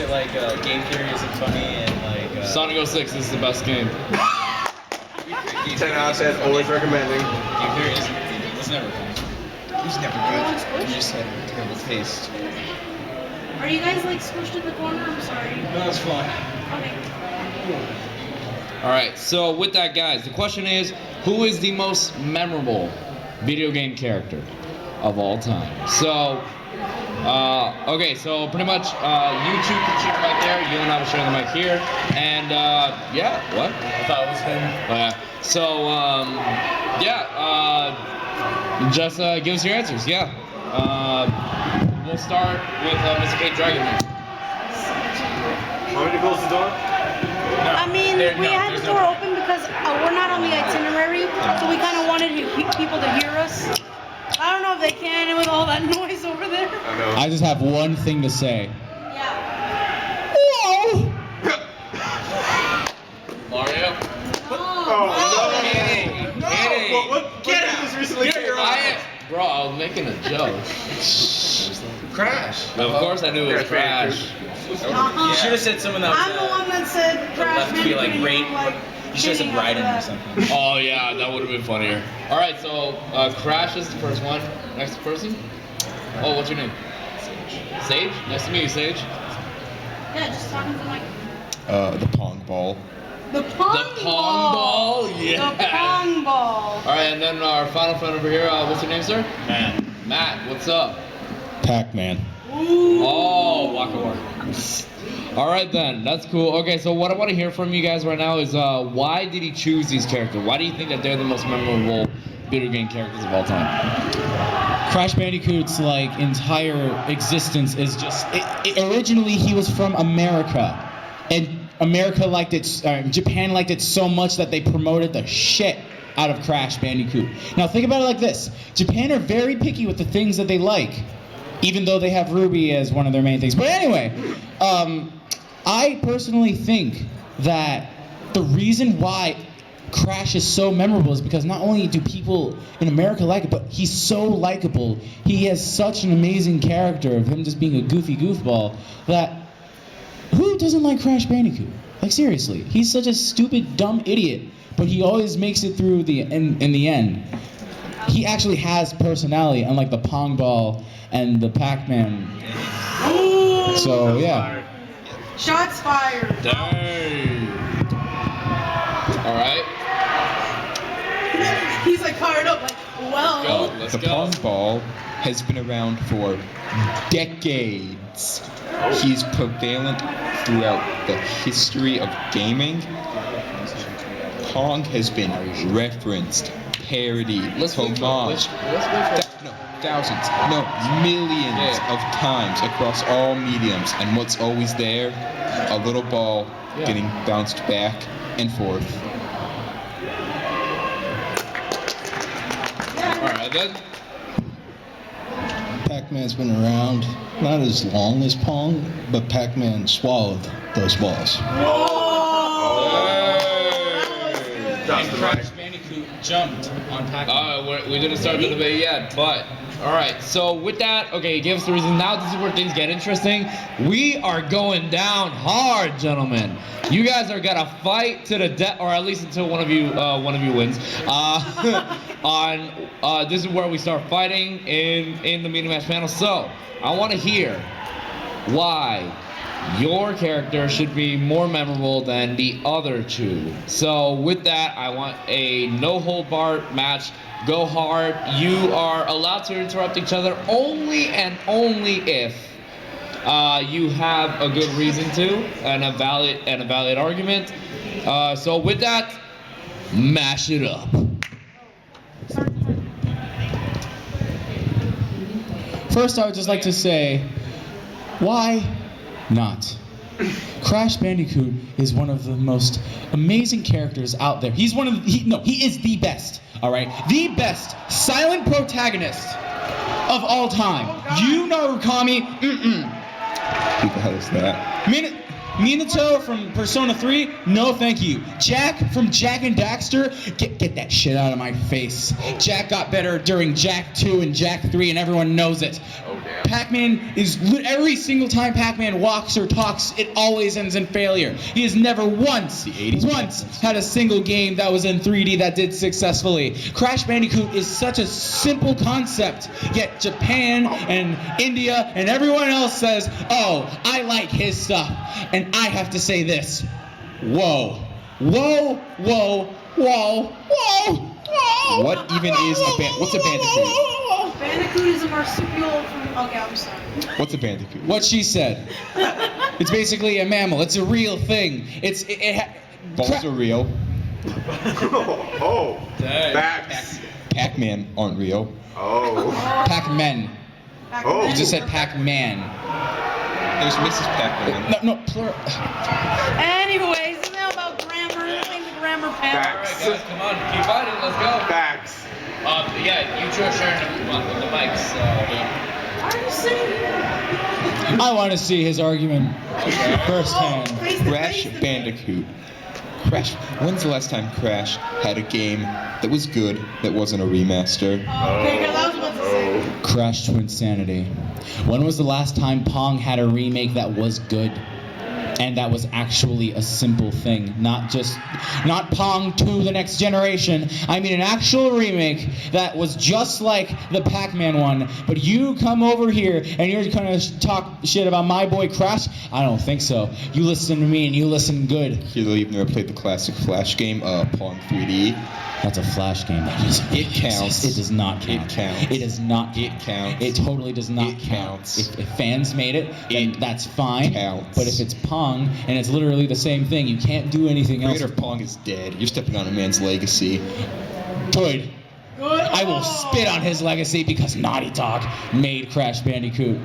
shit like Game Theory isn't funny and like. Sonic 06 is the best game. 10 out of 10, always recommending. Game Theory was never funny. It was never good. You just had a terrible taste. Are you guys like squished in the corner? I'm sorry. No, it's fine. Okay. Alright, so with that, guys, the question is, who is the most memorable video game character of all time? So, okay, so pretty much you two can shoot right there. You and I will share the mic here. And, yeah, what? I thought it was him. Oh, yeah. So, just give us your answers, yeah. We'll start with Mr. Kate Dragonman. Want me to close the door? I mean, we had the door open because we're not on the itinerary, so we kind of wanted people to hear us. I don't know if they can with all that noise over there. I know. I just have one thing to say. Yeah. Whoa! Mario? Oh, Kidding. no! Kidding. What game was recently came out? Bro, I was making a joke. Crash. Of course I knew it was Crash. You should have said someone that was. I'm the one that said Crash left to be like Bandicoot, great. You should have said Raiden or something. Oh yeah, that would have been funnier. Alright, so Crash is the first one. Next person? Oh, what's your name? Sage? Nice to meet you, Sage. Yeah, just talking to the mic. The pong ball. The pong ball? Yeah. The pong ball. Alright, and then our final friend over here, what's your name, sir? Matt. Matt, what's up? Pac-Man. Oh, Waka Waka. Alright then, that's cool. Okay, so what I want to hear from you guys right now is why did he choose these characters? Why do you think that they're the most memorable video game characters of all time? Crash Bandicoot's like entire existence is just. Originally, he was from America, and America liked it. Japan liked it so much that they promoted the shit out of Crash Bandicoot. Now think about it like this: Japan are very picky with the things that they like, even though they have Ruby as one of their main things. But anyway, I personally think that the reason why Crash is so memorable is because not only do people in America like it, but he's so likable. He has such an amazing character of him just being a goofy goofball that who doesn't like Crash Bandicoot? Like seriously, he's such a stupid, dumb idiot, but he always makes it through in the end. He actually has personality, unlike the Pong Ball and the Pac-Man. So yeah. Shots fired. Dang. Alright. He's like fired up, like, well. Let's The go. pong ball has been around for decades. He's prevalent throughout the history of gaming. Pong has been referenced, parodied, homaged, thousands, no, millions of times across all mediums. And what's always there? A little ball getting bounced back and forth. Alright then. Pac-Man's been around, not as long as Pong, but Pac-Man swallowed those balls. And Crash Bandicoot jumped on Pac-Man. We didn't start the debate yet, but alright, so with that, okay, give us the reason. Now this is where things get interesting. We are going down hard, gentlemen. You guys are gonna fight to the death, or at least until one of you wins. This is where we start fighting in the Media Mash panel. So I want to hear why your character should be more memorable than the other two. So with that, I want a no-hold-barred match. Go hard. You are allowed to interrupt each other only and only if you have a good reason to and a valid argument. So with that, mash it up. First, I would just like to say, why not? Crash Bandicoot is one of the most amazing characters out there. He's one of he is the best, all right? The best silent protagonist of all time. You know Rukami, Who the hell is that? Minato from Persona 3, no thank you. Jack from Jak and Daxter, get that shit out of my face. Jack got better during Jak 2 and Jak 3 and everyone knows it. Pac-Man is every single time Pac-Man walks or talks, it always ends in failure. He has never once had a single game that was in 3D that did successfully. Crash Bandicoot is such a simple concept, yet Japan and India and everyone else says, "Oh, I like his stuff," and I have to say this: whoa, whoa, whoa, whoa, whoa, whoa. What even is what's a bandicoot? Bandicoot is a marsupial from. Okay, I'm sorry. What's a bandicoot? What she said. It's basically a mammal. It's a real thing. Balls are real. Oh. Facts. Pac-Man aren't real. Oh. Pac-Men. Oh. You just said Pac-Man. There's Mrs. Pac-Man. No, plural. Anyways, it's now about grammar. This ain't the grammar panel. Facts. Alright, guys, come on, keep fighting. Let's go. Facts. Yeah, you two are sharing the mics. Why are you sitting here? I want to see his argument firsthand. Face to Crash face. Bandicoot. Crash. When's the last time Crash had a game that was good that wasn't a remaster? Okay, because I was about to say. Crash to Insanity. When was the last time Pong had a remake that was good? And that was actually a simple thing, not Pong 2 the next generation. I mean an actual remake that was just like the Pac-Man one. But you come over here and you're gonna talk shit about my boy Crash? I don't think so. You listen to me and you listen good. You've never played the classic Flash game, Pong 3D. That's a Flash game. It counts. It does not count. It counts. It does not. It counts. It totally does not It count. counts. If fans made it, then that's fine. Counts. But if it's Pong and it's literally the same thing, you can't do anything else. Creator of Pong is dead. You're stepping on a man's legacy. Good. I will spit on his legacy because Naughty Dog made Crash Bandicoot.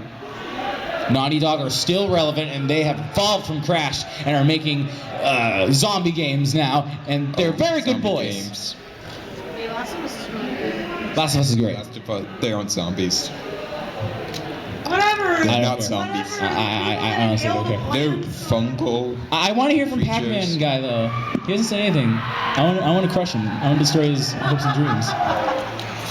Naughty Dog are still relevant and they have evolved from Crash and are making zombie games now, and they're very good Zombie boys. games. Hey, Last of Us is really good. Last of Us is great. They aren't zombies. Whatever. I They're don't not care. zombies. I honestly don't care. They're fungal. I want to hear from Creatures. Pac-Man guy though. He hasn't said anything. I want to crush him. I want to destroy his hopes and dreams.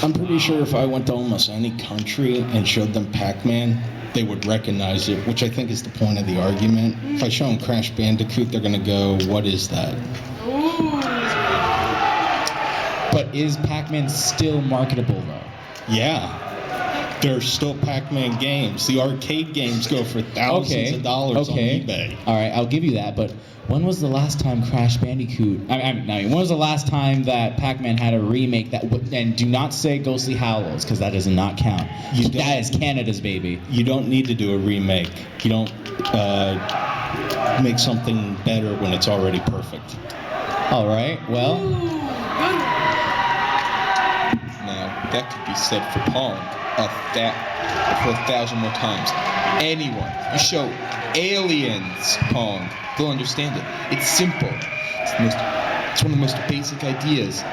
I'm pretty sure if I went to almost any country and showed them Pac-Man, they would recognize it, which I think is the point of the argument. If I show them Crash Bandicoot, they're gonna go, "What is that?" Ooh. But is Pac-Man still marketable though? Yeah. There's still Pac-Man games. The arcade games go for thousands of dollars on eBay. All right, I'll give you that. But when was the last time Crash Bandicoot? When was the last time that Pac-Man had a remake that would? And do not say Ghostly Hollows because that does not count. That is Canada's baby. You don't need to do a remake. You don't make something better when it's already perfect. All right. Well, Ooh, good. Now, that could be said for Pong for 1,000 more times. Anyone, you show aliens Pong, they'll understand it. It's simple. It's one of the most basic ideas.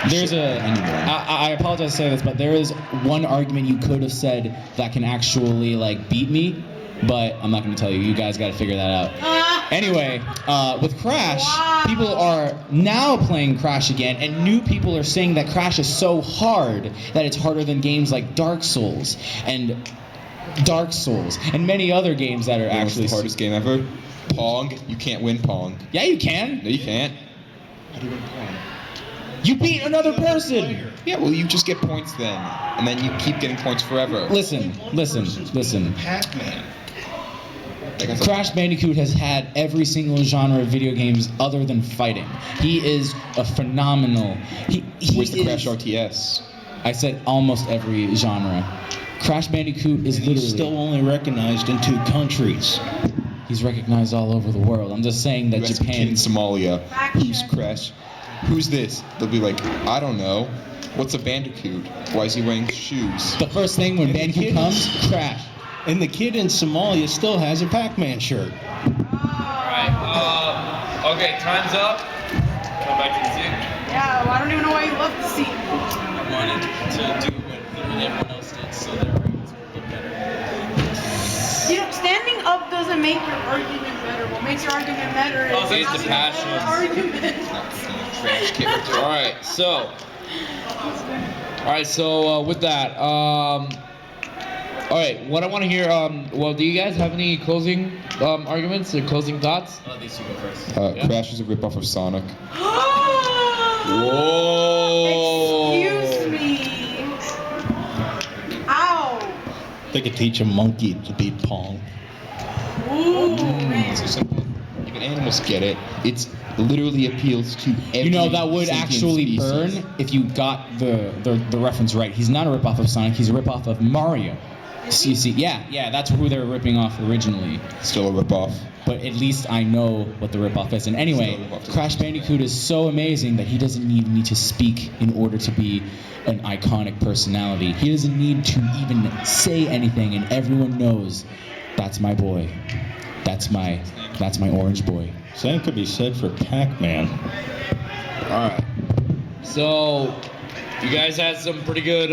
there's a. I apologize to say this, but there is one argument you could have said that can actually like beat me, but I'm not going to tell you. You guys got to figure that out. Anyway, with Crash, people are now playing Crash again, and new people are saying that Crash is so hard that it's harder than games like Dark Souls and many other games that are actually the hardest game ever. Pong, you can't win Pong. Yeah, you can. No, you can't. How do you win Pong? You beat another person. Yeah, well, you just get points then, and then you keep getting points forever. Listen. Pac-Man. Crash Bandicoot has had every single genre of video games other than fighting. He is a phenomenal. Where's the Crash RTS? I said almost every genre. Crash Bandicoot is literally. He's still only recognized in 2 countries. He's recognized all over the world. I'm just saying that You ask a kid in Japan. Somalia, who's Crash? Who's this? They'll be like, I don't know. What's a Bandicoot? Why is he wearing shoes? The first thing when And the Bandicoot kid comes, Crash. And the kid in Somalia still has a Pac-Man shirt. Alright, okay, time's up. Come back to the seat. Yeah, well, I don't even know why you left the seat. I wanted to do what literally everyone else did, so their arguments would get better. You know, standing up doesn't make your argument better. What makes your argument better is It's the having a passion. better argument. Alright, so with that, All right, what I want to hear. Well, do you guys have any closing arguments or closing thoughts? These two go first. Yeah. Crash is a ripoff of Sonic. Whoa! Excuse me. Ow. They could teach a monkey to beat Pong. Ooh, man. It's so simple. Even animals get it. It's literally appeals to every You know, that would sentient actually species. burn if you got the reference right. He's not a ripoff of Sonic, he's a ripoff of Mario. See, yeah, that's who they were ripping off originally. Still a ripoff. But at least I know what the ripoff is. And anyway, Still a ripoff. Crash Bandicoot is so amazing that he doesn't even need to speak in order to be an iconic personality. He doesn't need to even say anything, and everyone knows that's my boy. That's my orange boy. Same could be said for Pac-Man. All right. So, you guys had some pretty good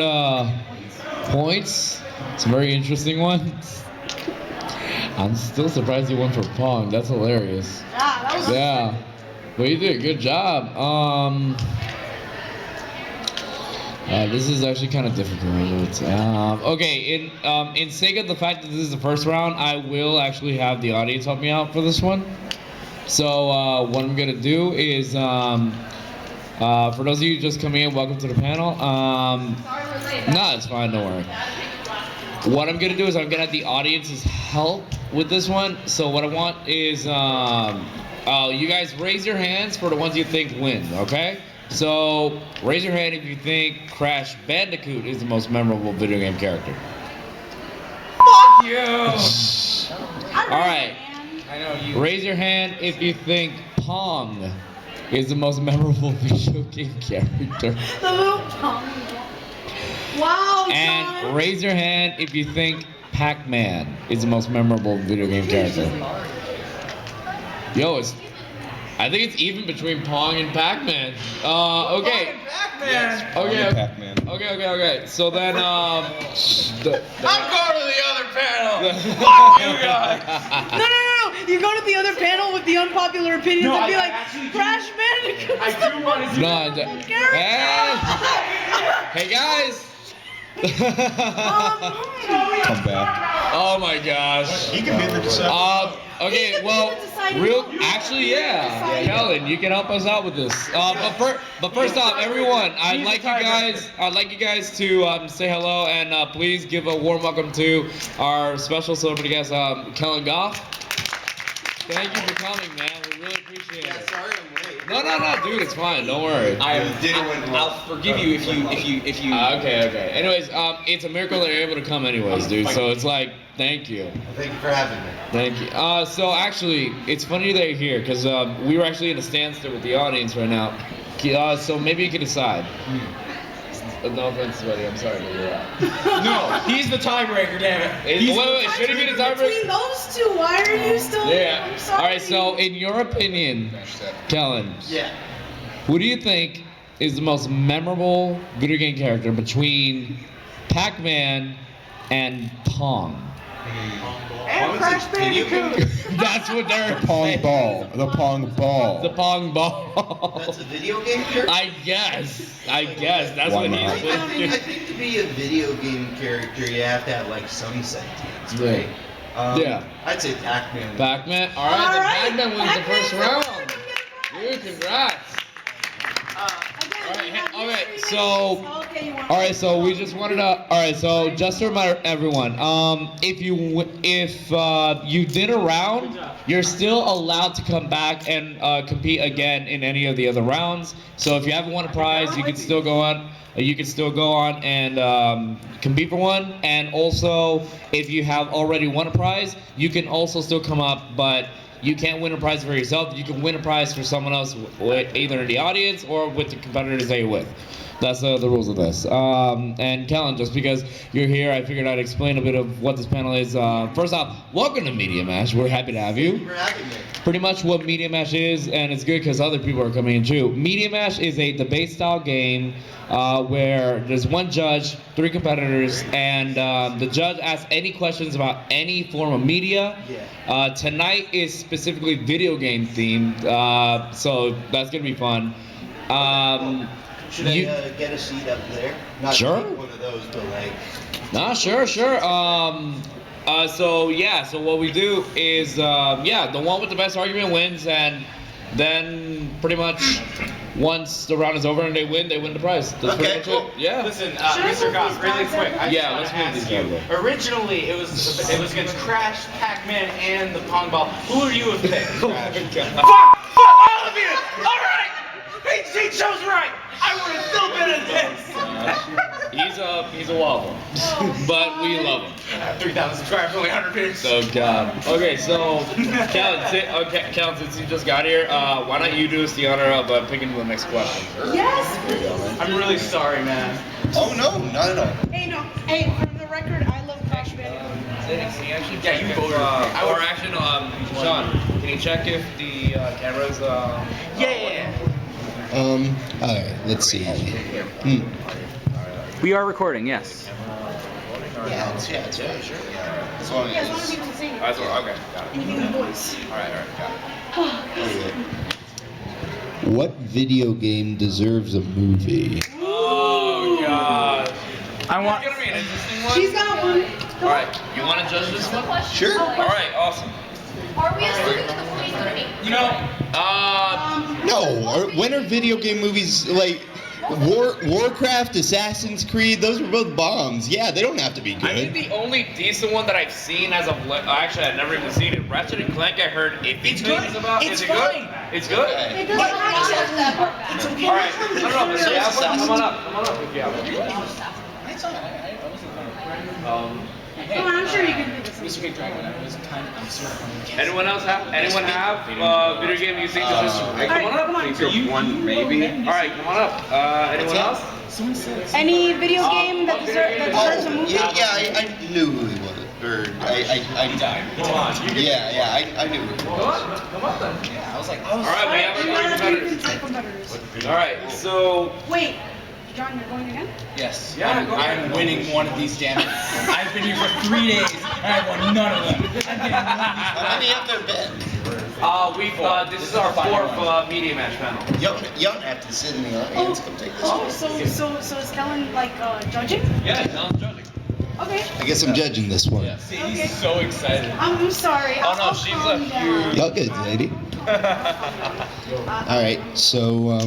points. Some very interesting ones. I'm still surprised you went for Pong. That's hilarious. Yeah, that was Yeah. Well, you did a good job. This is actually kind of difficult. Okay, in sake of the fact that this is the first round, I will actually have the audience help me out for this one. So what I'm gonna do is, for those of you just coming in, welcome to the panel. No, it's fine. Don't worry. What I'm gonna do is I'm gonna have the audience's help with this one. So what I want is, you guys raise your hands for the ones you think win. Okay? So raise your hand if you think Crash Bandicoot is the most memorable video game character. Fuck you! All right. I know you. Raise your hand if you think Pong is the most memorable video game character. the little Pong. Wow, And John. raise your hand if you think Pac-Man is the most memorable video game character. Yo, I think it's even between Pong and Pac-Man. Okay. Pac-Man! Okay. Pac-Man. Okay. So then, I'm going to the other panel! Fuck you guys! No. You go to the other panel with the unpopular opinions No, and be I like, actually do- Crash Bandicoot. I do want to do Hey guys! Come back. Oh my gosh. He can be the decider. Okay, well, actually, yeah. Kellen, you can help us out with this. But first off, everyone, I'd like you guys to say hello and please give a warm welcome to our special celebrity guest, Kellen Goff. Thank you for coming, man. We really appreciate it. Sorry I'm late. No, dude, it's fine. Don't worry. I'll forgive you if you. Okay. Anyways, it's a miracle that you're able to come anyways, dude. So it's like, thank you. Thank you for having me. Thank you. So actually, it's funny that you're here because we were actually in a standstill with the audience right now. So maybe you can decide. No offense, buddy. I'm sorry, but you're out. No, he's the tiebreaker, damn it. Wait. Should he be the Between tiebreaker? those two, why are you still? Yeah. I'm sorry. All right. So, in your opinion, Kellen, Yeah. who do you think is the most memorable video game character between Pac-Man and Pong? And Crash Bandicoot. That's what they're Pong ball. The Pong ball. The Pong ball. That's a video game character? I guess. That's Why what not? he's I think to be a video game character, you have to have like some sentience, right? Yeah. I'd say Pac-Man. Pac-Man. All right, then Pac-Man wins the first round. Dude, congrats. All right, so we just wanted to. All right, so just to remind everyone, if you did a round, you're still allowed to come back and compete again in any of the other rounds. So if you haven't won a prize, you can still go on. You can still go on and compete for one. And also, if you have already won a prize, you can also still come up, but you can't win a prize for yourself. You can win a prize for someone else, either in the audience or with the competitors that you're with. That's the rules of this. And Kellen, just because you're here, I figured I'd explain a bit of what this panel is. First off, welcome to Media Mash. We're happy to have you. Thank you for having me. Pretty much what Media Mash is, and it's good because other people are coming in too. Media Mash is a debate-style game where there's one judge, 3 competitors, and the judge asks any questions about any form of media. Tonight is specifically video game themed, so that's gonna be fun. Should I get a seat up there? Not Sure. like one of those, but like Nah, sure. So what we do is, the one with the best argument wins, and then pretty much once the round is over and they win the prize. That's pretty much it. Yeah. Listen, Mr. Goff, really quick. I just let's want to move ask these you. Originally, it was against Crash, Pac-Man, and the Pong Ball. Who would you have picked? Fuck all of you! All right, he chose right. I would have still been in this. He's a wobble, but we love him. 3,000 subscribers, only 100 views. So God. Okay, so Kellen, since you just got here, why don't you do us the honor of picking the next question? Yes, please. I'm really sorry, man. Oh no, not at all. Hey, for the record, I love Crash Bandicoot. Can you actually Yeah, you voted. or actually, Sean, can you check if the cameras? Yeah. Alright, let's see. We are recording, yes. Yeah, sure. As long Yeah, as long as as you can sing it. Okay, got it. And you give me voice. Alright, got it. What video game deserves a movie? Oh God. I want. It's gonna be an interesting one. She's got one. Alright, you want to judge this one? sure. Alright, awesome. Are we assuming that the police would be? You know, No, when are video game movies like Warcraft, Assassin's Creed? Those were both bombs. Yeah, they don't have to be I think good. the only decent one that I've seen as of actually I've never even seen it. Ratchet and Clank I heard iffy things about. It's Is it fine. good? It's good? It doesn't have to. It's okay. Alright, no, Mr. Apple, come on up if you have one. It's alright. I wasn't gonna. Come on, I'm sure you can do this. Mr. Big Dragon, I'm sort of. Anyone have video game you think is just come on up. Come on. One maybe. Alright, come on up. Anyone else? Someone said. Any video game that deserves a movie? Yeah, I knew who he was. Or I died. Come on. Yeah, I knew who he Come was. on, come up then. Yeah, I was like, Alright, we have We're our not competitors. even competitors. Alright, so Wait, John, you're going again? yes. Yeah, go ahead. I'm winning one of these, damn it. I've been here for 3 days and I've won none of them. I'm getting one of these. How many have there been? This is our fourth Media Mash panel. You don't have to sit in the audience. Come take this one. So is Kellen like judging? Yeah, Kellen's judging. Okay. I guess I'm judging this one. He's so excited. I'm sorry. Oh no, I'll she's calm a down. huge. Y'all good, lady. Alright, so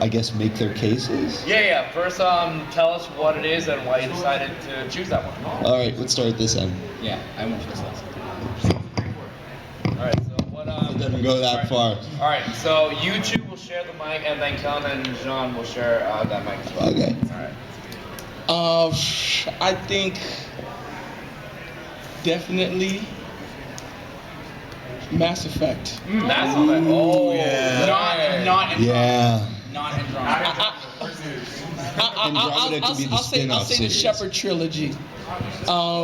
I guess make their cases. Yeah. First, tell us what it is and why you decided to choose that one. Alright, let's start this end. Yeah, I went first last. All right. So what? It doesn't go that far. All right. So you two will share the mic, and then Kellen and Jean will share that mic as well. Okay. All right. I think definitely Mass Effect. Mass Effect. Oh yeah. Not in Yeah. Not Andromeda. Andromeda could be the I'll say spin-off the series. Shepard trilogy.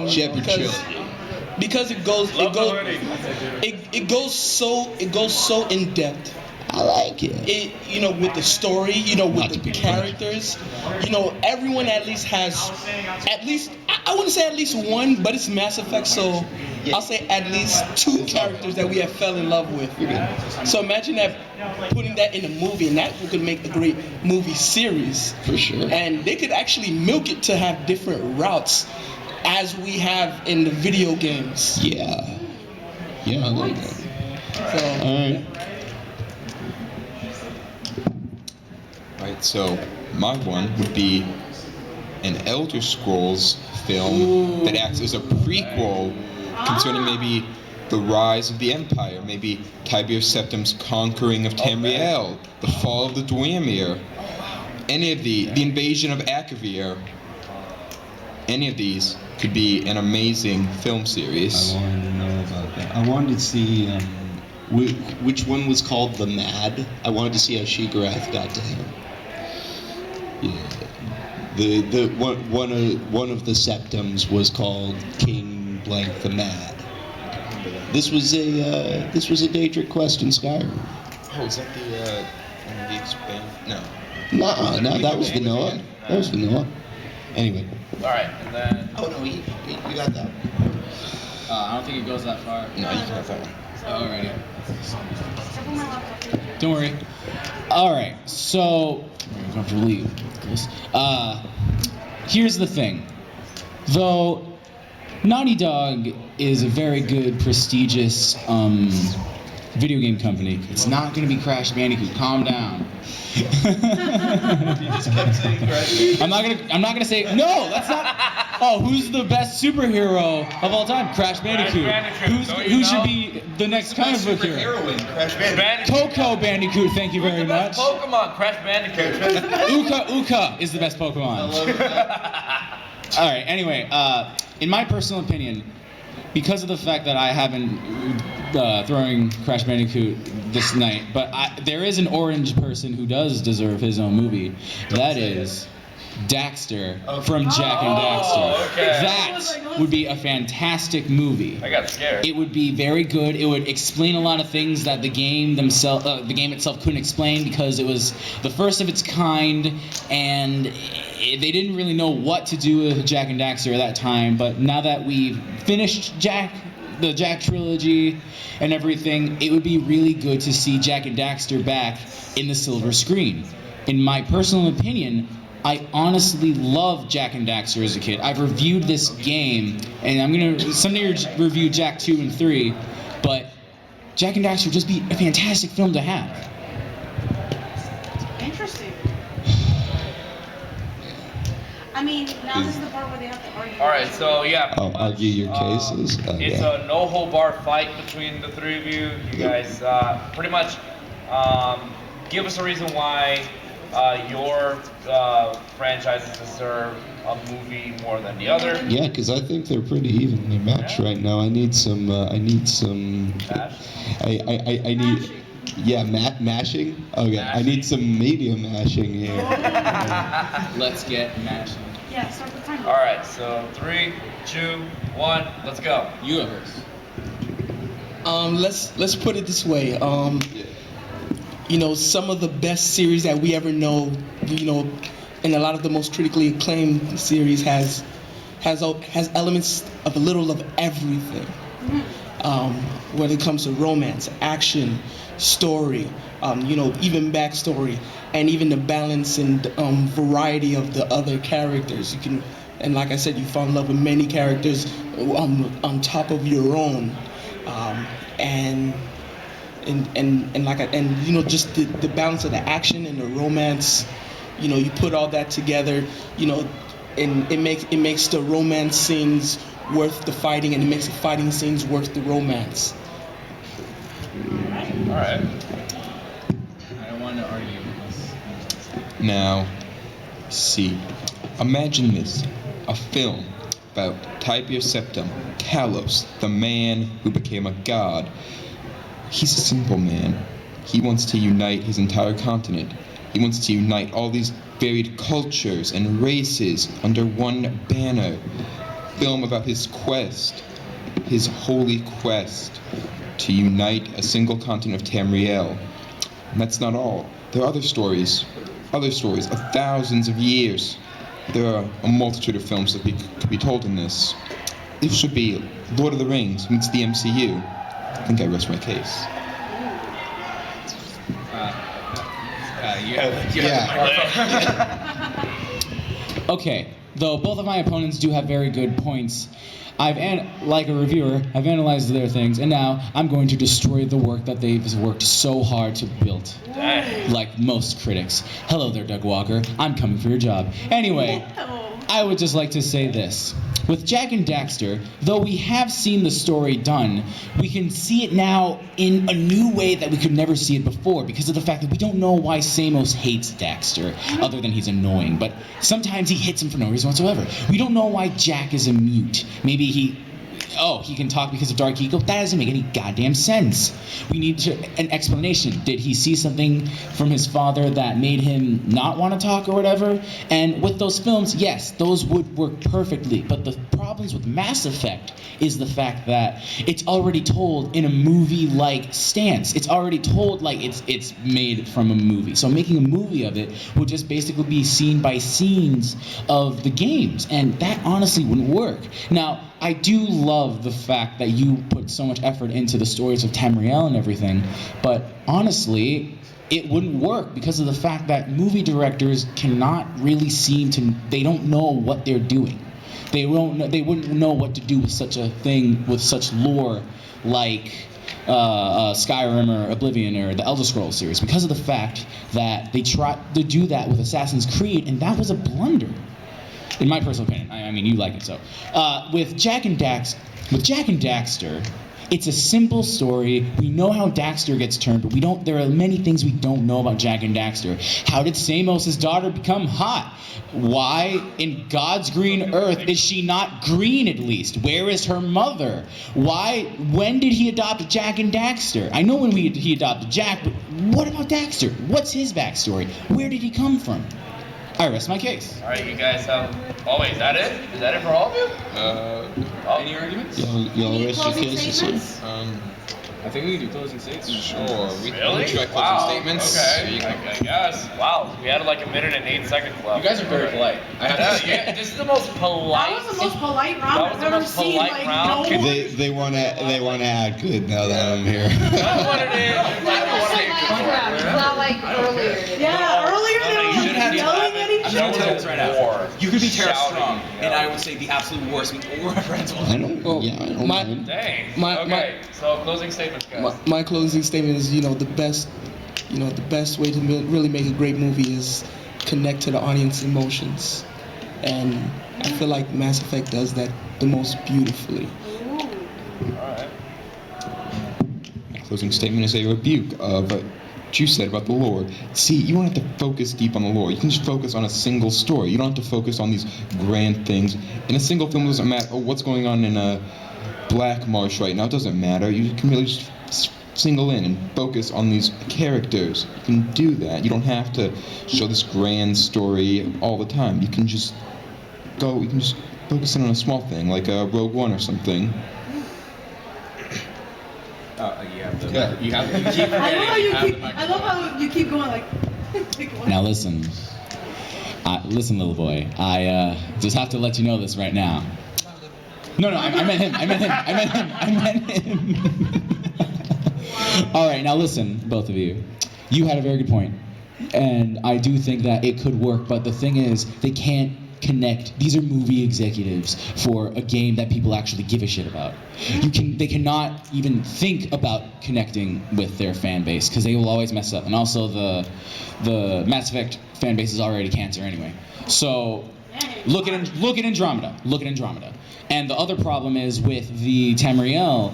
Shepard Because it goes so in depth. I like it. With the story, with the characters, everyone at least has, I wouldn't say at least one, but it's Mass Effect, so I'll say at least 2 characters that we have fell in love with. So imagine that, putting that in a movie, and that could make a great movie series. For sure. And they could actually milk it to have different routes, as we have in the video games. Yeah. Yeah, I like that. So, Alright. Right, so my one would be an Elder Scrolls film that acts as a prequel concerning maybe the rise of the Empire, maybe Tiberius Septim's conquering of Tamriel, the fall of the Dwemer, any of the invasion of Akavir. Any of these could be an amazing film series. I wanted to know about that. I wanted to see which one was called The Mad. I wanted to see how Shigarath got to him. Yeah. The one of the septums was called King Blank the Mad. This was a Daedric quest in Skyrim. Oh, is that the expand? No. No, that was vanilla. That was vanilla. Anyway. All right, and then. Oh no, you got that. I don't think it goes that far. No, you can have that one. Alrighty. Don't worry. Alright, so comfortably. Here's the thing. Though Naughty Dog is a very good, prestigious video game company. It's not going to be Crash Bandicoot. Calm down. I'm not gonna say no. That's not. Oh, who's the best superhero of all time? Crash Bandicoot. Who should be the next comic book hero? Heroine, Crash Bandicoot. Coco Bandicoot. Thank you very much. Pokemon, Crash Bandicoot. Uka is the best Pokemon. All right. Anyway, in my personal opinion, because of the fact that I haven't throwing Crash Bandicoot this night, but there is an orange person who does deserve his own movie. That is Daxter from Jack and Daxter. Okay. That would be a fantastic movie. I got scared. It would be very good. It would explain a lot of things that the game itself couldn't explain because it was the first of its kind, and they didn't really know what to do with Jack and Daxter at that time. But now that we've finished the Jack trilogy and everything, it would be really good to see Jack and Daxter back in the silver screen. In my personal opinion, I honestly loved Jack and Daxter as a kid. I've reviewed this game, and I'm gonna someday review Jack 2 and 3, but Jack and Daxter would just be a fantastic film to have. Interesting. I mean, now this is the part where they have to argue. All right, so yeah. I'll argue your cases. It's a no-hold-bar fight between the three of you. You guys pretty much give us a reason why your franchises deserve a movie more than the other. Yeah, because I think they're pretty evenly matched right now. I need some. I need. Yeah, mashing. Okay, I need some media mashing here. Let's get mashing. Yeah, start the timer. All right, so 3, 2, 1, let's go. You have first. Let's put it this way. You know, some of the best series that we ever know, you know, and a lot of the most critically acclaimed series has elements of a little of everything. When it comes to romance, action, story, you know, even backstory, and even the balance and variety of the other characters. You can, and like I said, you fall in love with many characters on top of your own, and you know, just the balance of the action and the romance. You know, you put all that together, you know, and it makes the romance scenes worth the fighting, and it makes the fighting scenes worth the romance. All right. I don't want to argue. Now, see, imagine this: a film about Tiberius Septim, Talos, the man who became a god. He's a simple man. He wants to unite his entire continent. He wants to unite all these varied cultures and races under one banner. Film about his quest, his holy quest, to unite a single continent of Tamriel. And that's not all. There are other stories of thousands of years. There are a multitude of films that could be told in this. This should be Lord of the Rings meets the MCU. I think I rest my case. Okay, though both of my opponents do have very good points, like a reviewer, I've analyzed their things, and now I'm going to destroy the work that they've worked so hard to build. Dang. Like most critics. Hello there, Doug Walker. I'm coming for your job. Anyway, I would just like to say this. With Jack and Daxter, though we have seen the story done, we can see it now in a new way that we could never see it before because of the fact that we don't know why Samos hates Daxter, other than he's annoying, but sometimes he hits him for no reason whatsoever. We don't know why Jack is a mute. Maybe he can talk because of Dark Ego. That doesn't make any goddamn sense. We need an explanation. Did he see something from his father that made him not want to talk or whatever? And with those films, yes, those would work perfectly. But the problems with Mass Effect is the fact that it's already told in a movie-like stance. It's already told like it's made from a movie. So making a movie of it would just basically be scene by scenes of the games. And that honestly wouldn't work. Now, I do love the fact that you put so much effort into the stories of Tamriel and everything, but honestly, it wouldn't work because of the fact that movie directors cannot really they don't know what they're doing. They wouldn't know what to do with such a thing, with such lore like Skyrim or Oblivion or the Elder Scrolls series, because of the fact that they tried to do that with Assassin's Creed, and that was a blunder, in my personal opinion. I mean, you like it so. With Jak and Daxter, it's a simple story. We know how Daxter gets turned, but we don't. There are many things we don't know about Jak and Daxter. How did Samos' daughter become hot? Why, in God's green earth, is she not green at least? Where is her mother? Why? When did he adopt Jak and Daxter? I know when he adopted Jak, but what about Daxter? What's his backstory? Where did he come from? I rest my case. All right, you guys have. Oh wait, is that it? Is that it for all of you? Any arguments? Y'all rest your cases. I think we can do closing statements. Sure. We Really? can try closing Wow. statements. Okay. I guess. Wow. We had like a minute and 8 seconds left. You guys are very polite. I have to say. Yeah, this is the most polite. That was the most polite round That was I've the ever most seen. polite Like, round. no one- They wanna act good now that I'm here. That's what it is. It's not like earlier. Yeah, earlier they You were should like have yelling at each I'm gonna other. tell you this right now. You could be Tara Strong, and I would say the absolute worst referential. I don't mind. Dang. My- Okay. So closing statements, guys. My closing statement is, the best way to really make a great movie is connect to the audience emotions, and I feel like Mass Effect does that the most beautifully. Alright. My closing statement is a rebuke of what you said about the lore. See, you don't have to focus deep on the lore. You can just focus on a single story. You don't have to focus on these grand things. In a single film, it doesn't matter what's going on in Black Marsh right now. It doesn't matter. You can really just single in and focus on these characters. You can do that. You don't have to show this grand story all the time. You can just focus in on a small thing, like Rogue One or something. You keep I love how you keep going like. Now listen, little boy. I just have to let you know this right now. No, I meant him. All right, now listen, both of you. You had a very good point, and I do think that it could work. But the thing is, they can't connect. These are movie executives for a game that people actually give a shit about. They cannot even think about connecting with their fan base because they will always mess up. And also the Mass Effect fan base is already cancer anyway. So look at Andromeda. Look at Andromeda. And the other problem is with the Tamriel.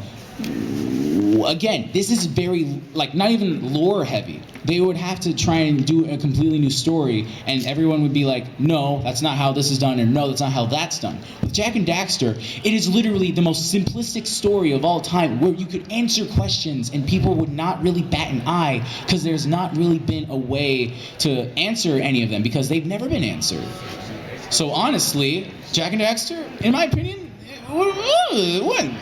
Again, this is very, not even lore heavy. They would have to try and do a completely new story, and everyone would be like, no, that's not how this is done, or no, that's not how that's done. With Jak and Daxter, it is literally the most simplistic story of all time, where you could answer questions and people would not really bat an eye, because there's not really been a way to answer any of them, because they've never been answered. So honestly, Jak and Daxter, in my opinion, win.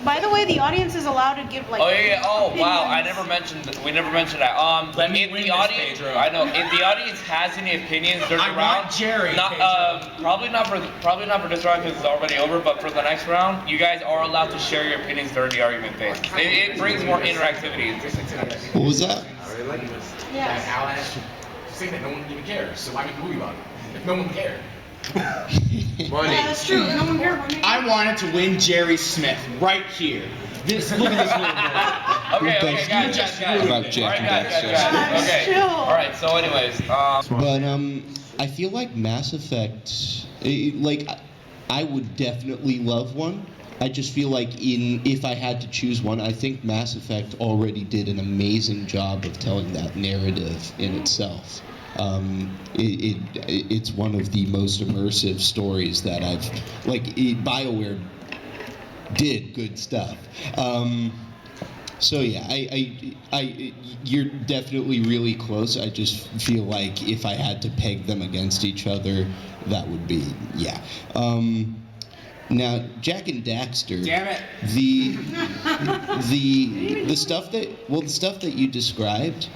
By the way, the audience is allowed to give like. Oh yeah. Oh wow. opinions. We never mentioned that. Let me if win the this, audience, Pedro. I know. If the audience has any opinions during the round, Jerry. probably not for this round because it's already over. But for the next round, you guys are allowed to share your opinions during the argument phase. It brings more interactivity. What was that? Yes. Alan saying that no one even cares, so why make a movie about it? If no one cared. Yeah, that's true. No one cared about me. I wanted to win Jerry Smith right here. Look at this little boy. Okay, guys. About Jak Alright, and guys. Daxter. Okay. Chill. All right. So, anyways, But I feel like Mass Effect, I would definitely love one. I just feel like if I had to choose one, I think Mass Effect already did an amazing job of telling that narrative in itself. It's one of the most immersive stories that BioWare did good stuff. So yeah, you're definitely really close. I just feel like if I had to peg them against each other, that would be Now, Jak and Daxter. Damn it. The stuff that you described,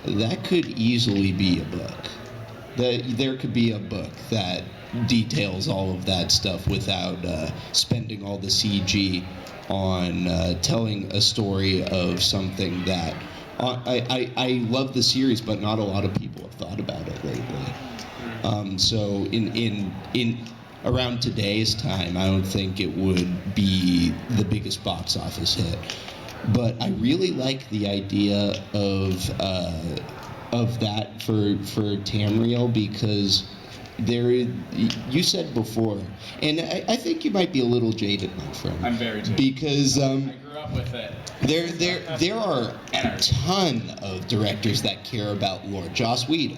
that could easily be a book. There could be a book that details all of that stuff without spending all the CG on telling a story of something that I love the series, but not a lot of people have thought about it lately. So around today's time, I don't think it would be the biggest box office hit. But I really like the idea of that for Tamriel, because you said before, and I think you might be a little jaded, my friend. I'm very jaded. Because I grew up with it. there are a ton of directors that care about lore. Joss Whedon.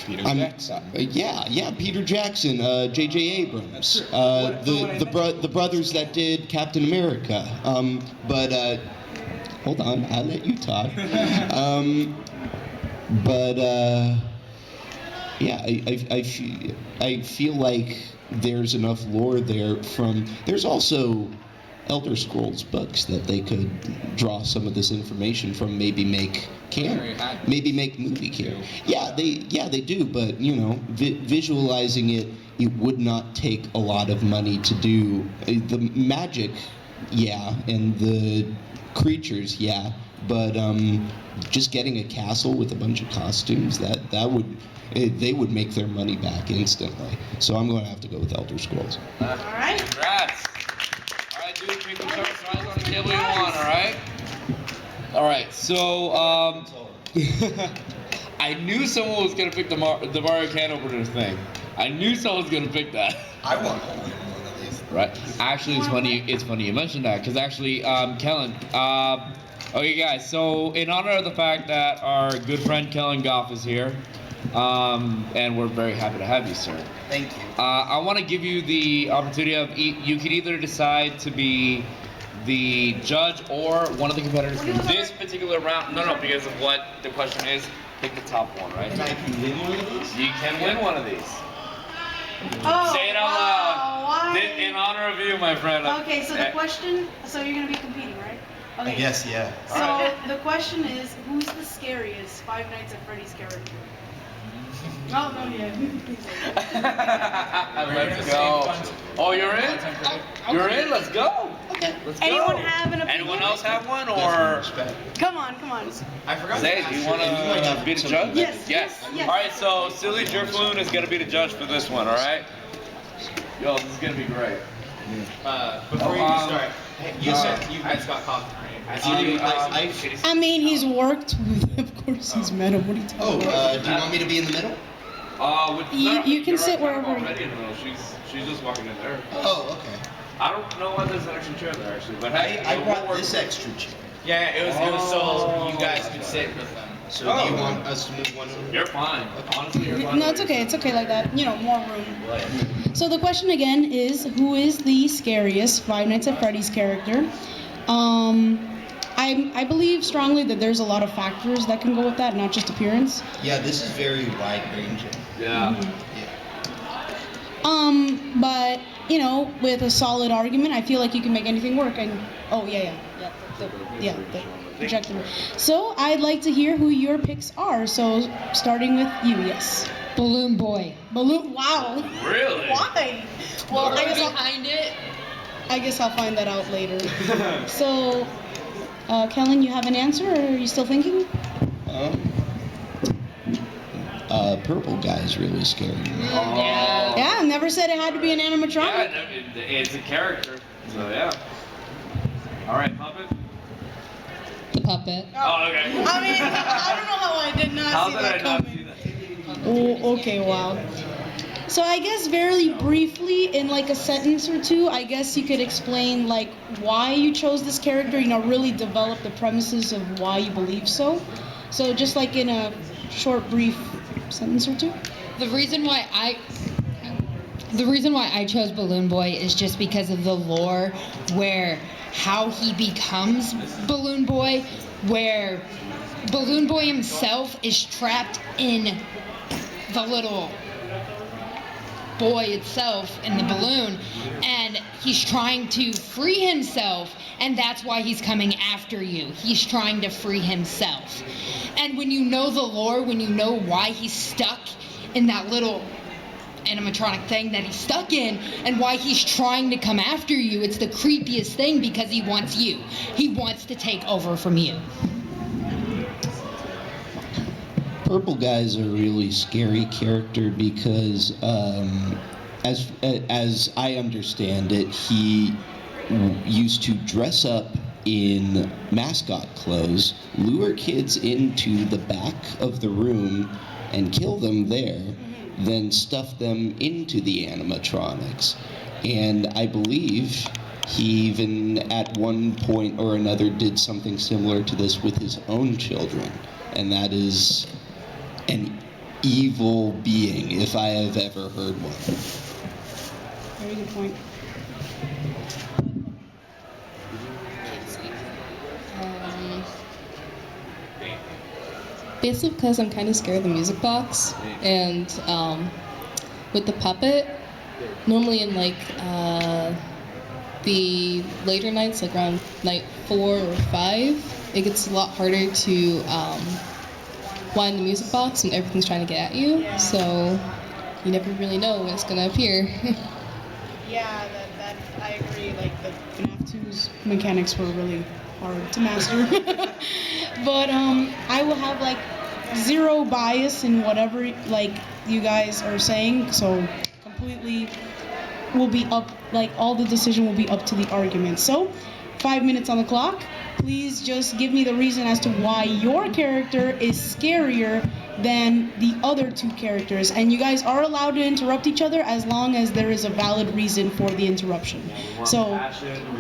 Peter Jackson. Peter Jackson, J.J. Abrams, the brothers that did Captain America. But hold on, I'll let you talk. I feel like there's enough lore there there's also Elder Scrolls books that they could draw some of this information from, maybe make movie canon. Yeah, they do, but visualizing it would not take a lot of money to do. The magic, and the creatures, but just getting a castle with a bunch of costumes, they would make their money back instantly. So I'm going to have to go with Elder Scrolls. All right. Congrats. All right, dude, pick whichever size on the table you want, all right? All right, so, I knew someone was going to pick the Mario can opener thing. I knew someone was going to pick that. I want one of these. Right. Actually, it's funny you mentioned that, because actually, Kellen, okay, guys, so in honor of the fact that our good friend Kellen Goff is here, and we're very happy to have you, sir. Thank you. I want to give you the opportunity of you can either decide to be the judge or one of the competitors for this particular round. No, because of what the question is. Pick the top one, right? And I can win one of these? You can win one of these. Oh, Say it out loud. why? In honor of you, my friend. Okay, so the question, so you're going to be competing, right? Okay. I guess, yeah. So the question is, who's the scariest Five Nights at Freddy's character? Oh, no, yeah. Let's go. Oh, you're in? You're in? Let's go. Okay. Let's go. Anyone have an opinion? Anyone else have one, or? Come on. I forgot. Zay, do you want to be the judge? Yes. All right, so SillyDrifloon is going to be the judge for this one, all right? Yo, this is going to be great. Before you start, you guys got coffee, right? I mean, he's worked with, of course, he's met him. What are you talking about? Do you want me to be in the middle? You can sit wherever you already in the middle. She's just walking in there. Oh, okay. I don't know why there's an extra chair there, actually, but I brought this extra chair. Yeah, it was so you guys could sit with them. So do you want us to move one over? You're fine. Honestly, you're fine. No, it's okay. It's okay like that. More room. So the question again is, who is the scariest Five Nights at Freddy's character? I believe strongly that there's a lot of factors that can go with that, not just appearance. Yeah, this is very wide-ranging. Yeah. But with a solid argument, I feel like you can make anything work. And the projector. So I'd like to hear who your picks are. So starting with you, yes. Balloon Boy. Wow. Really? Why? Well, I guess I'll find that out later. So, Kellen, you have an answer, or are you still thinking? Purple guy is really scary. Yeah, I never said it had to be an animatronic. Yeah, it's a character. So yeah. All right, puppet. The puppet. Oh, okay. I mean, I don't know how I did not see that coming. Oh, okay, wow. So I guess very briefly, in like a sentence or two, I guess you could explain like why you chose this character, really develop the premises of why you believe so. So just like in a short, brief sentence or two. The reason why I chose Balloon Boy is just because of the lore, where how he becomes Balloon Boy, where Balloon Boy himself is trapped in the little boy itself in the balloon, and he's trying to free himself, and that's why he's coming after you. He's trying to free himself. And when you know the lore, when you know why he's stuck in that little animatronic thing that he's stuck in, and why he's trying to come after you, it's the creepiest thing, because he wants you. He wants to take over from you. Purple Guy's a really scary character because, as I understand it, he used to dress up in mascot clothes, lure kids into the back of the room and kill them there, then stuff them into the animatronics. And I believe he even at one point or another did something similar to this with his own children. And that is an evil being, if I have ever heard one. Very good point. Basically because I'm kind of scared of the music box, and with the puppet, normally in like the later nights, like around night 4 or 5, it gets a lot harder to wind the music box when everything's trying to get at you, so you never really know when it's gonna appear. Yeah, that I agree. Like the FNaF 2's mechanics were really hard to master. But I will have like zero bias in whatever like you guys are saying, so completely will be up, like all the decision will be up to the argument. So 5 minutes on the clock. Please just give me the reason as to why your character is scarier than the other 2 characters. And you guys are allowed to interrupt each other as long as there is a valid reason for the interruption. So,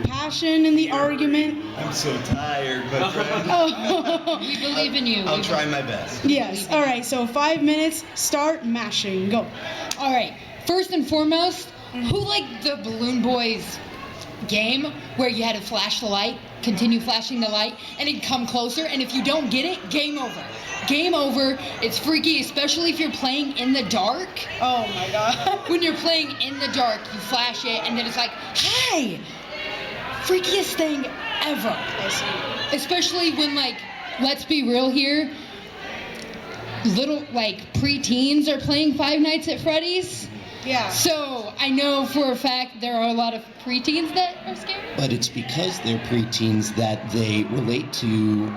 passion in the argument. I'm so tired, my friend. Oh. We believe in you. I'll try my best. Yes. All right. So 5 minutes. Start mashing. Go. All right. First and foremost, who liked the Balloon Boys game where you had to flash the light, continue flashing the light, and it'd come closer, and if you don't get it, game over. Game over. It's freaky, especially if you're playing in the dark. Oh my god. When you're playing in the dark, you flash it, and then it's like, hey! Freakiest thing ever. I see. Especially when, like, let's be real here, little, like, preteens are playing Five Nights at Freddy's. Yeah. So, I know for a fact there are a lot of preteens that are scared. But it's because they're preteens that they relate to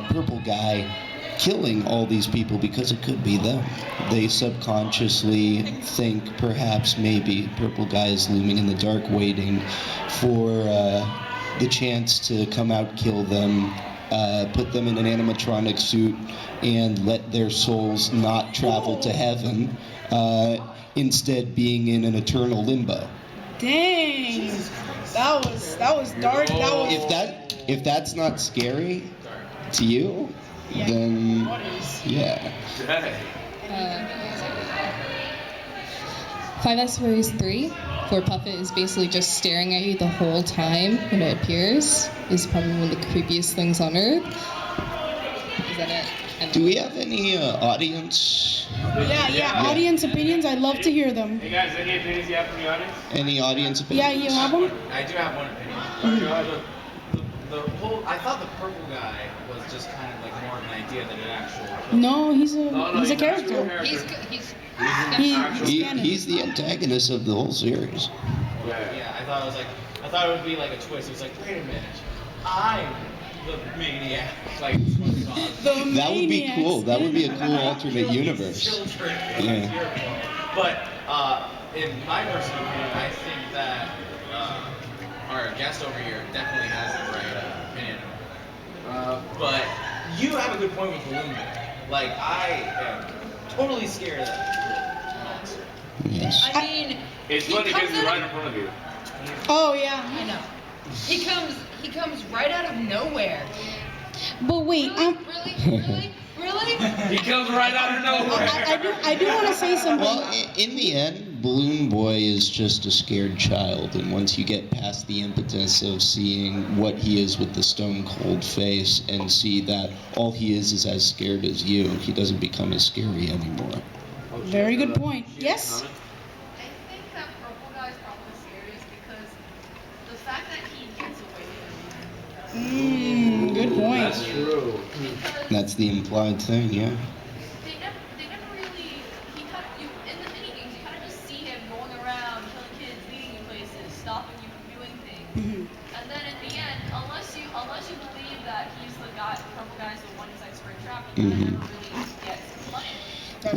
Purple Guy killing all these people because it could be them. They subconsciously think perhaps maybe Purple Guy is looming in the dark waiting for the chance to come out, kill them, put them in an animatronic suit, and let their souls not travel to heaven, instead being in an eternal limbo. Dang. That was dark. That was. If that's not scary to you, then yeah. Five Nights at Freddy's 3, where Puppet is basically just staring at you the whole time when it appears, is probably one of the creepiest things on earth. Is that it? Do we have any audience? Yeah. Audience opinions. I'd love to hear them. Hey guys, any opinions you have from the audience? Any audience Yeah, opinions? you have them. I do have one opinion. The whole, I thought the purple guy was just kind of like more of an idea than an actual. No, he's a character. He's He's the antagonist of the whole series. Yeah, I thought it would be like a twist. It was like, wait a minute, I'm the maniac. Like, That would be cool. That would be a cool alternate universe. Yeah. But in my personal opinion, I think that our guest over here definitely has the right opinion. But you have a good point with Balloon Boy. Like, I am totally scared of that monster. Yes. I mean, It's he funny because comes he's out right of- in front of you. Oh yeah. I know. He comes right out of nowhere. But wait, Really? He comes right out of nowhere. I do want to say something. Well, in the end, Balloon Boy is just a scared child, and once you get past the impetus of seeing what he is with the stone cold face and see that all he is as scared as you, he doesn't become as scary anymore. Very good point. Yes. I think that purple guy's probably serious because the fact that he gets away with Good point. That's true. That's the implied thing, yeah. they never really, he kind of, in the mini games, you kind of just see him going around, killing kids, leading you places, stopping you from doing things. And then in the end, unless you believe that he's the guy, the purple guy's the one who's like spring trapping, you never really get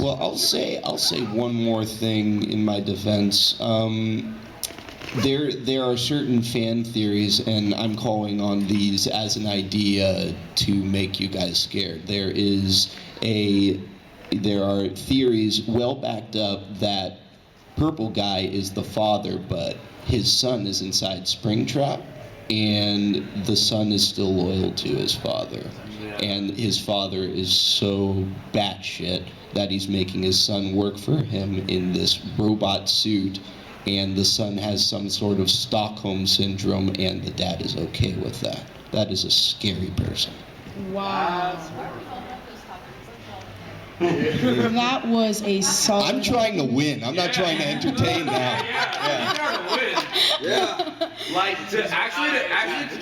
Well, I'll say one more thing in my defense. There are certain fan theories, and I'm calling on these as an idea to make you guys scared. There are theories well backed up that Purple Guy is the father, but his son is inside Springtrap, and the son is still loyal to his father. And his father is so batshit that he's making his son work for him in this robot suit, and the son has some sort of Stockholm syndrome, and the dad is okay with that. That is a scary person. Wow. That was a solid. I'm trying to win. I'm not trying to entertain now. Yeah. Like to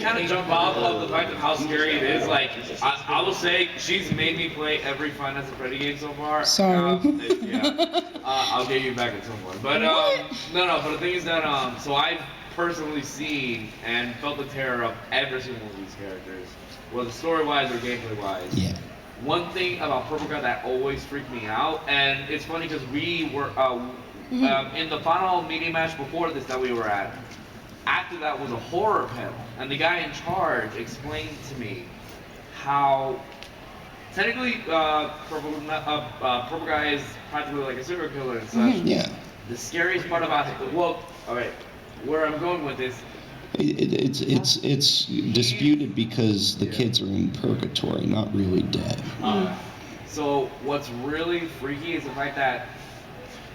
kind of jump off of the fact of how scary it is. Like I will say, she's made me play every FNaF Freddy game so far. Sorry. I'll get you back at some point. But no. But the thing is that so I've personally seen and felt the terror of every single one of these characters, whether story-wise or gameplay-wise. Yeah. One thing about Purple Guy that always freaked me out, and it's funny because we were in the final media match before this that we were at. After that was a horror panel, and the guy in charge explained to me how technically Purple Guy is practically like a serial killer and such. Yeah. The scariest part about it, well, all right, where I'm going with this. It's disputed because the kids are in purgatory, not really dead. So what's really freaky is the fact that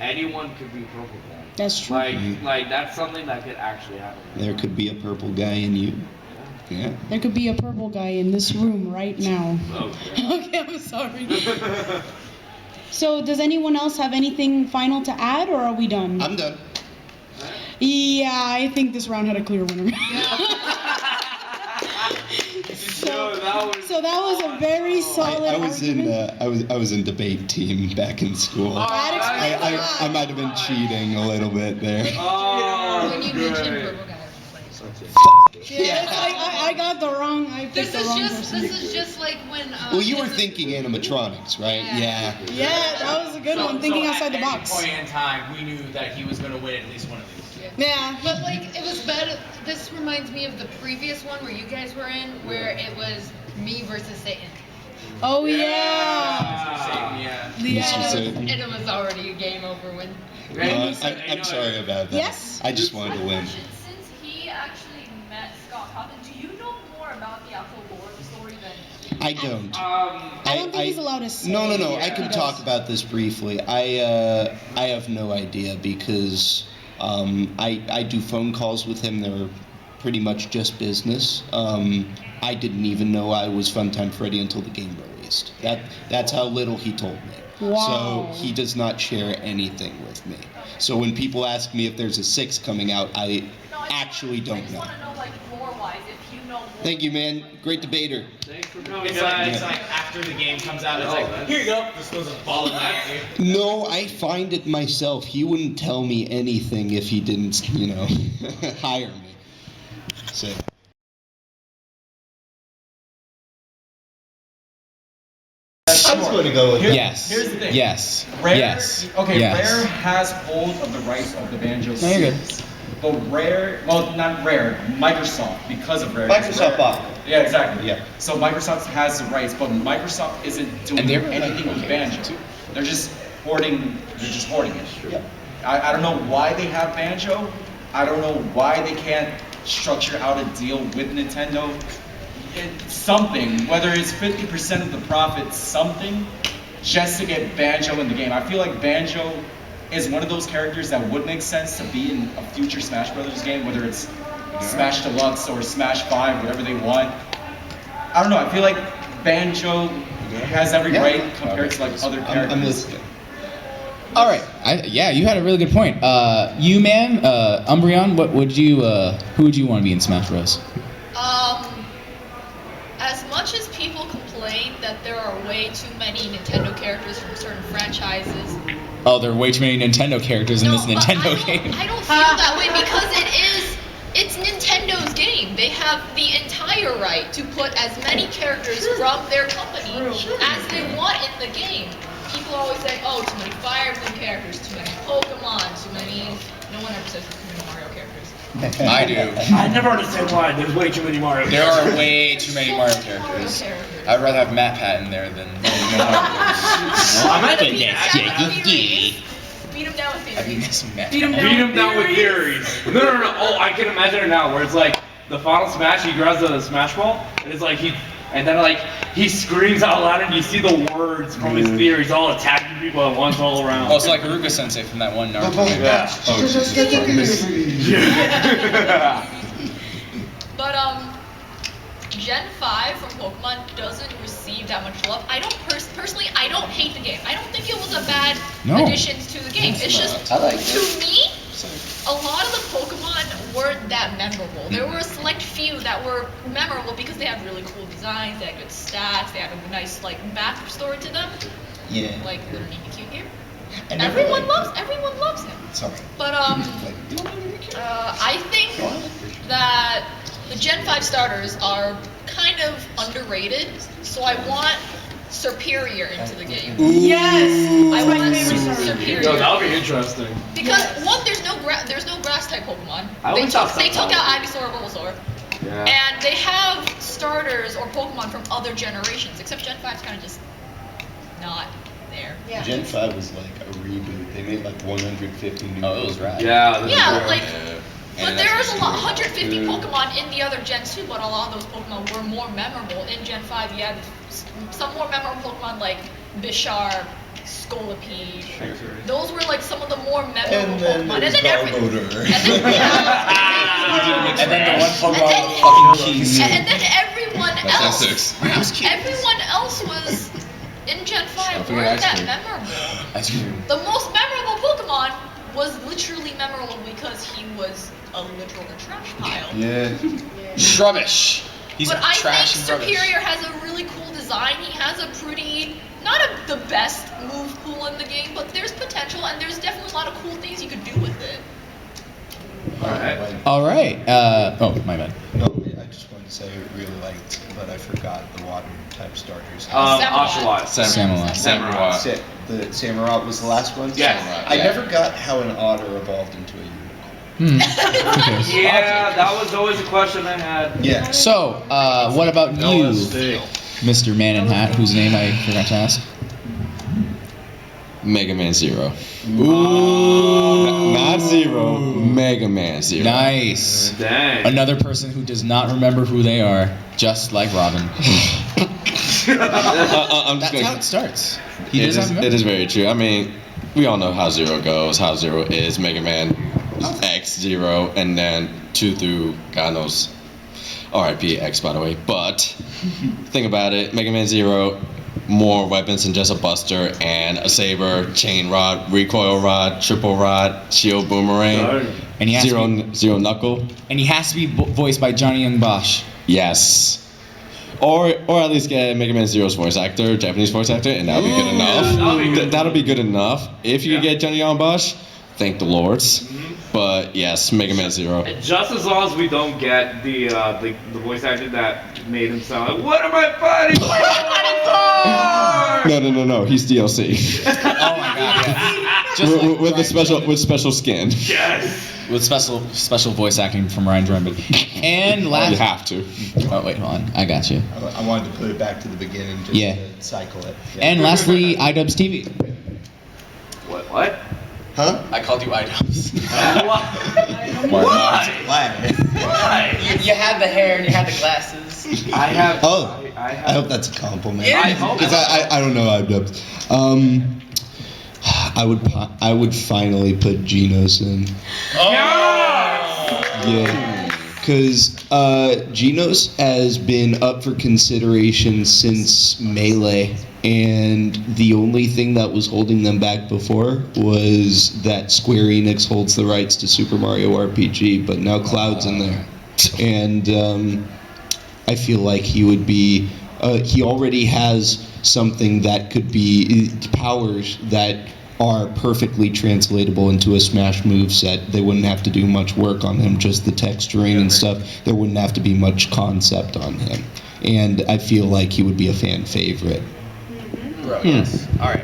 anyone could be Purple Guy. That's true. Like that's something that could actually happen. There could be a purple guy in you. Yeah. There could be a purple guy in this room right now. Okay, I'm sorry. So, does anyone else have anything final to add, or are we done? I'm done. Yeah, I think this round had a clear winner. So that was a very solid argument. I was in debate team back in school. I might have been cheating a little bit there. When you mentioned Purple Guy. Yeah, I got the wrong. I picked the wrong person. This is just like when. Well, you were thinking animatronics, right? Yeah. Yeah, that was a good one. Thinking outside the box. At any point in time, we knew that he was going to win at least one of these. Yeah. But like, it was better. This reminds me of the previous one where you guys were in, where it was me versus Satan. Oh yeah. And it was already a game over when. I'm sorry about that. Yes. I just wanted to win. Since he actually met Scott Cawthon, do you know more about the actual lore of the story than? I don't. I don't think he's allowed to say. No. I can talk about this briefly. I have no idea because I do phone calls with him. They're pretty much just business. I didn't even know I was FUNTIME FREDDY until the game released. That's how little he told me. Wow. So he does not share anything with me. So when people ask me if there's a 6 coming out, I actually don't know. I just want to know, like, lore-wise, if you know more. Thank you, man. Great debater. Thanks for coming, It's like after the game comes out, it's like, here you go. This was a ball of that. No, I find it myself. He wouldn't tell me anything if he didn't, hire me. So. I'm just going to go with Yes. Here's the thing. Yes. Rare, Yes. Okay, Yes. Rare has hold of the rights of the Banjo No, you're good. series. But Rare, well, not Rare, Microsoft, because of Rare. Microsoft bought it. Yeah, exactly. Yeah. So Microsoft has the rights, but Microsoft isn't doing anything with Banjo. They're just hoarding. They're just hoarding it. Yeah. I don't know why they have Banjo. I don't know why they can't structure out a deal with Nintendo. Something, whether it's 50% of the profit, something, just to get Banjo in the game. I feel like Banjo is one of those characters that would make sense to be in a future Smash Brothers game, whether it's Smash Deluxe or Smash 5, whatever they want. I don't know, I feel like Banjo has every right compared to like other characters. I'm listening. All right. Yeah, you had a really good point. You, man, Umbreon, who would you want to be in Smash Bros? As much as people complain that there are way too many Nintendo characters from certain franchises. Oh, there are way too many Nintendo characters in this Nintendo game. I don't feel that way because it's Nintendo's game. They have the entire right to put as many characters from their company as they want in the game. people are always saying, oh, too many Fire Emblem characters, too many Pokemon, too many. No one ever says too many Mario characters. I do. I never understand why. There's way too many Mario There characters. are way too many Mario characters. I'd rather have Matt Pat in there than I'm at the Beat him down with theories. Beat him down with theories. No. Oh, I can imagine it now, where it's like the final smash. He grabs the smash ball, and it's like he screams out loud, and you see the words from his theories all attacking people at once all around. Oh, it's like Haruka Sensei from that one Naruto. Yeah. But Gen 5 from Pokemon doesn't receive that much love. I don't personally, I don't hate the game. I don't think it was a bad addition to the game. It's just, to me, a lot of the Pokemon weren't that memorable. There were a select few that were memorable because they had really cool designs, they had good stats, they had a nice backstory to them. Yeah. Like Little Mimikyu here. Everyone loves him. Sorry. But I think that the Gen 5 starters are kind of underrated, so I want Superior into the game. Yes! I want Superior. Yo, that would be interesting. Because one, there's no grass type Pokemon. I They always thought took out Ivysaur and Bulbasaur. Yeah. And they have starters or Pokemon from other generations, except Gen 5's kind of just not there. Gen 5 was like a reboot. They made like 150 new. Oh, it was rad. Yeah. Yeah, like, but there's a lot, 150 Pokemon in the other Gen 2, but a lot of those Pokemon were more memorable. In Gen 5, you had some more memorable Pokemon like Bisharp, Scolipede. Those were like some of the more memorable Pokemon. And then everyone else was in Gen 5 weren't that memorable. The most memorable Pokemon was literally memorable because he was a literal trash pile. Yeah. Rubbish. He's But I think trash and rubbish. Superior has a really cool design. He has a pretty, the best move pool in the game, but there's potential and there's definitely a lot of cool things you could do with it. All right. Oh, my bad. No, I just wanted to say I really liked, but I forgot the water type starters. Oshawott. Samurott. The Samurott was the last one? Yeah. I never got how an otter evolved into a unicorn. Yeah, that was always a question I had. Yeah. So, what about you, Mr. Man in Hat, whose name I forgot to ask? Mega Man Zero. Ooh. Not Zero. Mega Man Zero. Nice. Dang. Another person who does not remember who they are, just like Robin. That's how it starts. It is very true. I mean, we all know how Zero goes, how Zero is. Mega Man X, Zero, and then 2 through God knows. RIP X, by the way. But think about it. Mega Man Zero, more weapons than just a buster and a saber, chain rod, recoil rod, triple rod, shield boomerang, and he has zero knuckle. And he has to be voiced by Johnny Young Bosch. Yes. Or at least get Mega Man Zero's voice actor, Japanese voice actor, and that'll be good enough. That'll be good enough. If you get Johnny Young Bosch, thank the lords. But yes, Mega Man Zero. Just as long as we don't get the voice actor that made him sound like, what am I fighting for? No. He's DLC. Oh my god, yeah. Just with special skin. Yes. With special voice acting from Ryan Drumby. And last, you have to. Oh wait, hold on. I got you. I wanted to put it back to the beginning just to cycle it. Yeah. And lastly, iDubbbz TV. What? Huh? I called you iDubbbz. Why? Why? You had the hair and you had the glasses. I have. Oh, I hope that's a compliment. I hope. Because I don't know iDubbbz. I would finally put Genos in. Oh. Yeah. Because Genos has been up for consideration since Melee, and the only thing that was holding them back before was that Square Enix holds the rights to Super Mario RPG, but now Cloud's in there. And I feel like he would be, he already has something that could be powers that are perfectly translatable into a Smash moveset. They wouldn't have to do much work on him, just the texturing and stuff. There wouldn't have to be much concept on him. And I feel like he would be a fan favorite. Yes. All right.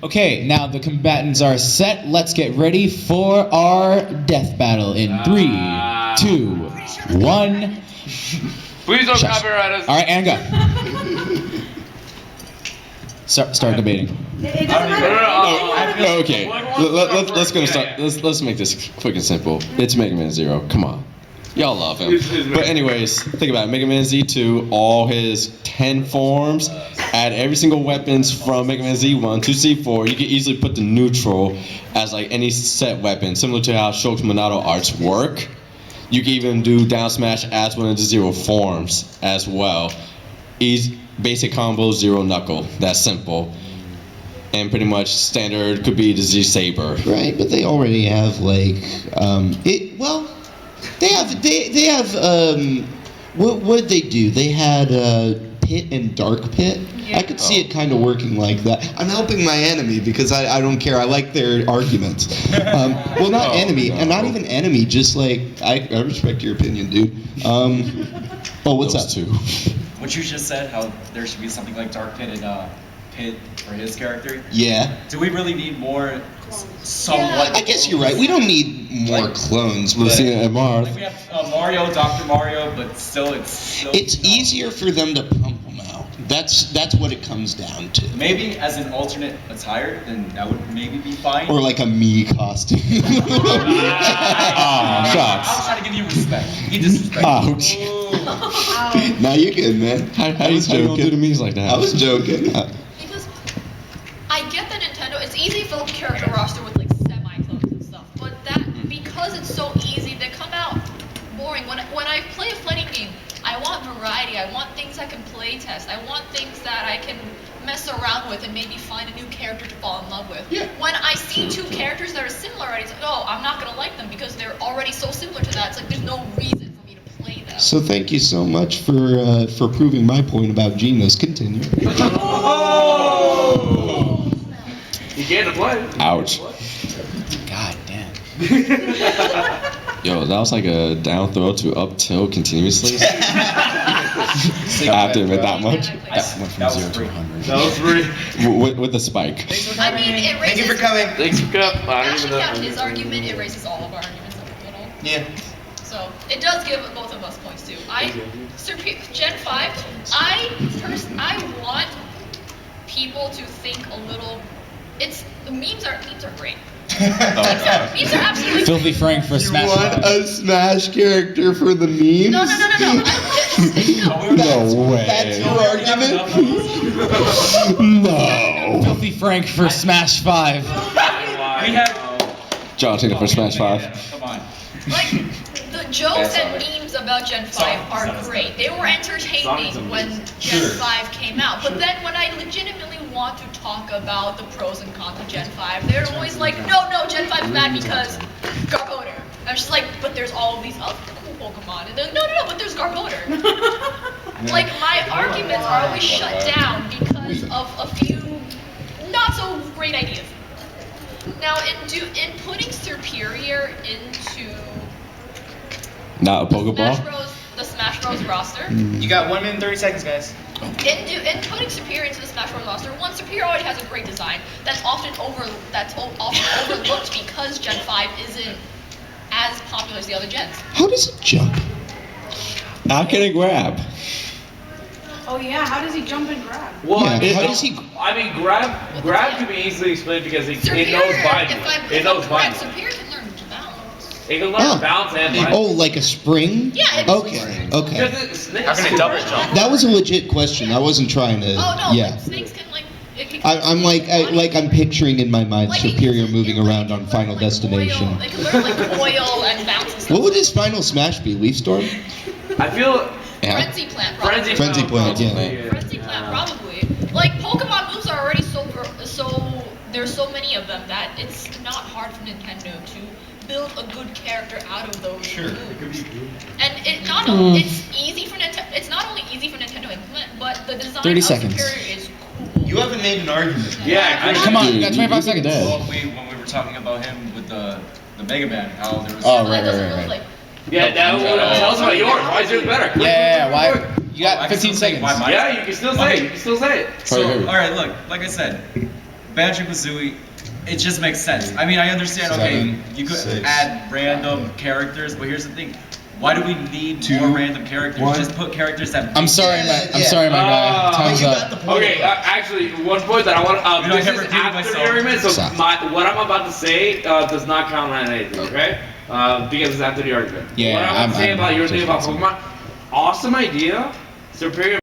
Okay, now the combatants are set. Let's get ready for our death battle in 3, 2, 1. Please don't Shush. copyright us. All right, and go. Start debating. It doesn't matter. Okay, let's go start. Let's make this quick and simple. It's Mega Man Zero. Come on, y'all love him. But anyways, think about it. Mega Man Z2, all his 10 forms. Add every single weapons from Mega Man Z1 to Z4. You can easily put the neutral as like any set weapon, similar to how Shulk's Monado arts work. You can even do down smash as one of the Zero forms as well. Easy, basic combo, Zero Knuckle. That's simple. And pretty much standard could be the Z Saber. Right, but they already have like they have what did they do? They had Pit and Dark Pit. I could see it kind of working like that. I'm helping my enemy because I don't care. I like their arguments. Well, not enemy, and not even enemy. Just like I respect your opinion, dude. What's Those up? two. What you just said, how there should be something like Dark Pit and Pit for his character. Yeah. Do we really need more? Somewhat. I guess you're right. We don't need more clones. But Lucia and Marth. Like we have Mario, Dr. Mario, but still, it's easier for them to pump them out. That's what it comes down to. Maybe as an alternate attire, then that would maybe be fine. Or like a me costume. Shots. I was trying to give you respect. You disrespect. Ouch. Now you're good, man. How you gonna do the memes like that? I was joking. Because I get that Nintendo, it's easy to fill up a character roster with like semi-clones and stuff, but because it's so easy, they come out boring. When I play a fighting game, I want variety. I want things I can play test. I want things that I can mess around with and maybe find a new character to fall in love with. Yeah. When I see two characters that are similar already, it's like, oh, I'm not gonna like them because they're already so similar to that. It's like there's no reason for me to play them. So thank you so much for proving my point about Genos. Continue. Oh! You can't play. Ouch. God damn. Yo, that was like a down throw to up tilt continuously. I have to admit that much. That went from 0 to 100. That was free. With the spike. I mean, it raises. Thank you for coming. Thanks for coming. Bashing out his argument, it raises all of our arguments up a little. Yeah. So it does give both of us points too. Gen 5. I want people to think a little. Memes are great. Memes are absolutely Filthy Frank for Smash. You want a Smash character for the memes? No. No way. That's your argument? No. Filthy Frank for Smash 5. We have John Cena for Smash 5. Come on. Like the jokes and memes about Gen 5 are great. They were entertaining when Gen 5 came out. But then when I legitimately want to talk about the pros and cons of Gen 5, they're always like, no, Gen 5 is bad because Garbodor. I'm just like, but there's all of these other cool Pokemon. And they're like, no, but there's Garbodor. Like, my arguments are always shut down because of a few not so great ideas. Now, in putting Superior into Not a Pokeball? the Smash Bros roster, You got 1 minute and 30 seconds, guys. in putting Superior into the Smash Bros roster, Superior already has a great design that's often overlooked because Gen 5 isn't as popular as the other gens. How does it jump? How can it grab? Oh yeah, how does he jump and grab? Well, Yeah, how does he? I mean, grab can be easily explained because it knows binding. It knows binding. Superior can learn to balance. It can learn balance and binding. Oh, like a spring? Yeah. Okay. Because How can it double jump? That was a legit question. I wasn't trying to. Oh no, Yeah. but snakes can like. I'm I'm picturing in my mind Superior moving around on Final Destination. They can learn like coil and bounce and stuff. What would his final smash be? Leaf Storm? I feel. Frenzy Plant, probably. Frenzy Plant, yeah. Frenzy Plant, probably. Like Pokemon moves are already so there's so many of them that it's not hard for Nintendo to build a good character out of those moves. And it's not only easy for Nintendo. It's not only easy for Nintendo to implement, but the design 30 of seconds. Superior is You haven't made an argument. Yeah, Come on, you got 25 seconds. Well, when we were talking about him with the Mega Man, how there was. Oh, right. Yeah, tell us about yours. Why is yours better? Yeah, why? You got I can 15 still say seconds. why mine- Yeah, you can still say it. You can still say it. So, alright, look, like I said, Banjo-Kazooie, it just makes sense. I mean, I understand, okay, you could add random characters, but here's the thing. Why do we need more random characters? Just put characters that... I'm sorry, my guy. Time's up. Okay, actually, one point that I want to... know, I this can't is repeat after myself. the argument, so Stop. what I'm about to say does not count on anything, okay? Because it's after the argument. Yeah, what I'm about to say I'm about your just thing about messing. Pokemon, awesome idea, superior...